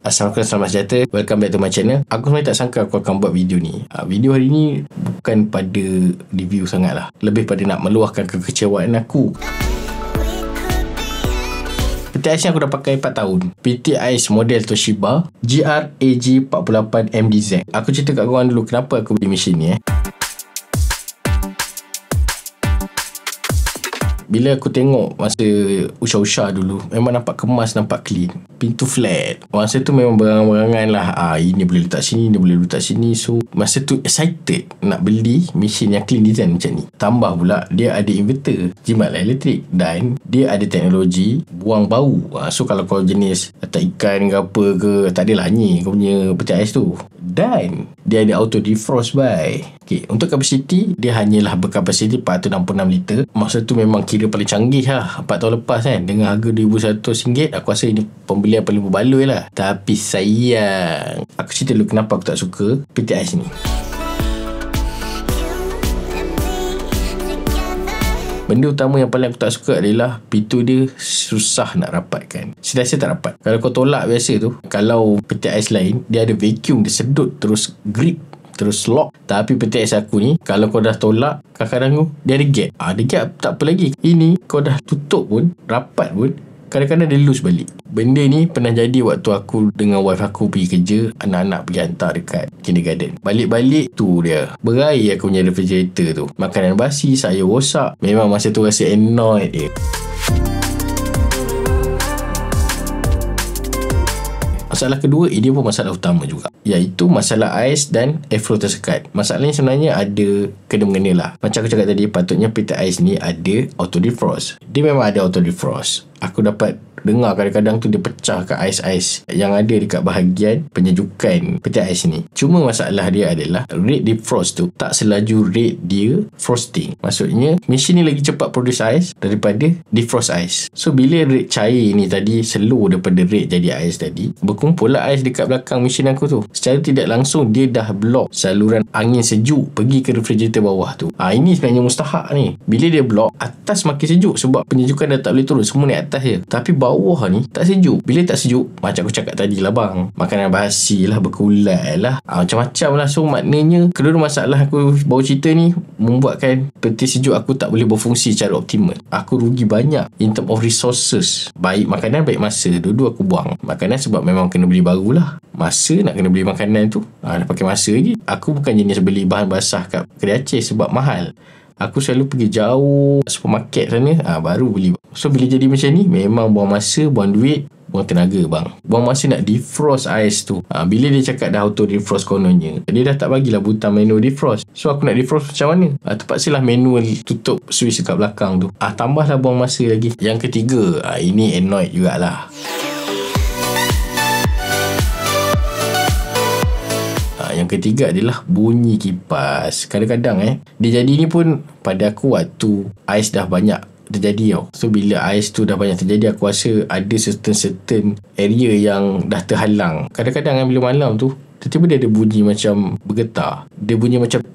Assalamualaikum, selamat sejahtera. Welcome back to my channel. Aku sebenarnya tak sangka aku akan buat video ni. Video hari ni bukan pada review sangat lah, lebih pada nak meluahkan kekecewaan aku. Peti ais yang aku dah pakai 4 tahun. Peti ais model Toshiba GR-AG48MDZ. Aku cerita kat korang dulu kenapa aku beli mesin ni. Bila aku tengok masa usha-usha dulu, memang nampak kemas, nampak clean. Pintu flat. Masa tu memang berangan-berangan lah. Ini boleh letak sini, ini boleh letak sini. So, masa tu excited nak beli mesin yang clean design macam ni. Tambah pula, dia ada inverter, jimatlah elektrik. Dan dia ada teknologi buang bau. So, kalau kau jenis letak ikan ke apa ke, tak adalah ni kau punya peti ais tu. Dan dia ada auto defrost by. Okay, untuk kapasiti, dia hanyalah berkapasiti 466 liter. Masa tu memang kira paling canggih lah 4 tahun lepas kan. Dengan harga RM2,100, aku rasa ini pembelian paling berbaloi lah. Tapi sayang, aku cerita dulu kenapa aku tak suka peti ais ni. Benda utama yang paling aku tak suka adalah pintu dia susah nak rapatkan. Sentiasa tak rapat. Kalau kau tolak biasa tu, kalau peti ais lain, dia ada vacuum, dia sedut terus grip, terus lock. Tapi peti ais aku ni, kalau kau dah tolak, kadang-kadang tu dia ada gap. Ada gap tak apa lagi. Ini kau dah tutup pun, rapat pun, kadang-kadang dia loose balik. Benda ni pernah jadi waktu aku dengan wife aku pergi kerja, anak-anak pergi hantar dekat kindergarten. Balik-balik tu dia berair aku punya refrigerator tu. Makanan basi, sayur rosak. Memang masa tu rasa annoyed dia. Masalah kedua, ini pun masalah utama juga, iaitu masalah ais dan airflow tersekat. Masalahnya sebenarnya ada kena-mengena lah. Macam aku cakap tadi, patutnya peti ais ni ada auto defrost. Dia memang ada auto defrost. Aku dapat dengar kadang-kadang tu dia pecah kat ais-ais yang ada dekat bahagian penyejukan peti ais ni. Cuma masalah dia adalah rate defrost tu tak selaju rate dia frosting. Maksudnya mesin ni lagi cepat produce ais daripada defrost ais. So bila rate cair ni tadi slow daripada rate jadi ais tadi, berkumpul lah ais dekat belakang mesin aku tu. Secara tidak langsung dia dah block saluran angin sejuk pergi ke refrigerator bawah tu. Ini sebenarnya mustahak ni. Bila dia block, atas makin sejuk sebab penyejukan dah tak boleh turun, semua naik atas je. Tapi bawah ni tak sejuk. Bila tak sejuk, macam aku cakap tadi lah bang, makanan basi lah, berkulat lah, macam-macam lah. So maknanya kedua masalah aku baru cerita ni membuatkan peti sejuk aku tak boleh berfungsi secara optimal. Aku rugi banyak in term of resources. Baik makanan, baik masa. Dua-dua aku buang. Makanan sebab memang kena beli baru lah. Masa nak kena beli makanan tu, dah pakai masa lagi. Aku bukan jenis beli bahan basah kat kedai Aceh sebab mahal. Aku selalu pergi jauh supermarket sana, baru beli. So bila jadi macam ni, memang buang masa, buang duit, buang tenaga bang. Buang masa nak defrost ais tu. Bila dia cakap dah auto defrost kononnya, dia dah tak bagilah butang manual defrost. So aku nak defrost macam mana? Terpaksalah manual tutup switch dekat belakang tu. Tambahlah buang masa lagi. Yang ketiga, ini annoyed jugalah. Yang ketiga adalah bunyi kipas. Kadang-kadang dia jadi ni pun pada aku waktu ais dah banyak terjadi tau. So bila ais tu dah banyak terjadi, aku rasa ada certain area yang dah terhalang. Kadang-kadang bila malam tu, tiba-tiba dia ada bunyi macam bergetar. Dia bunyi macam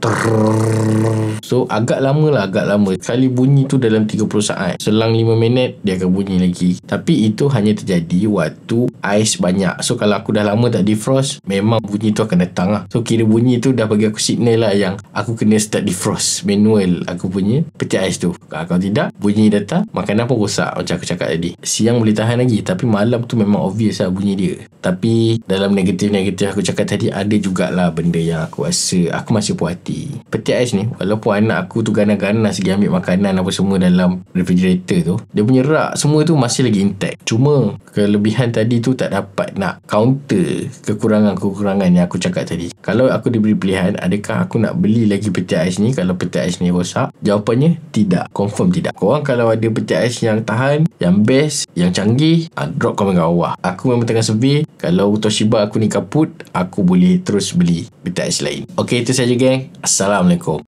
so agak lama. Sekali bunyi tu dalam 30 saat. Selang 5 minit dia akan bunyi lagi. Tapi itu hanya terjadi waktu ais banyak. So kalau aku dah lama tak defrost, memang bunyi tu akan datang lah. So kira bunyi tu dah bagi aku signal lah yang aku kena start defrost manual aku punya peti ais tu. Kalau tidak, bunyi datang, makanan pun rosak macam aku cakap tadi. Siang boleh tahan lagi, tapi malam tu memang obvious lah bunyi dia. Tapi dalam negatif aku cakap tadi, ada jugalah benda yang aku rasa aku masih puas hati. Peti ais ni, walaupun anak aku tu ganas-ganas pergi ambil makanan apa semua dalam refrigerator tu, dia punya rak semua tu masih lagi intact. Cuma kelebihan tadi tu tak dapat nak counter kekurangan-kekurangan yang aku cakap tadi. Kalau aku diberi pilihan, adakah aku nak beli lagi peti ais ni kalau peti ais ni rosak? Jawapannya tidak. Confirm tidak. Korang kalau ada peti ais yang tahan, yang best, yang canggih, drop komen kat bawah. Aku memang tengah survey. Kalau Toshiba aku ni kaput, aku boleh terus beli peti ais lain. Okey, itu saja geng. Assalamualaikum.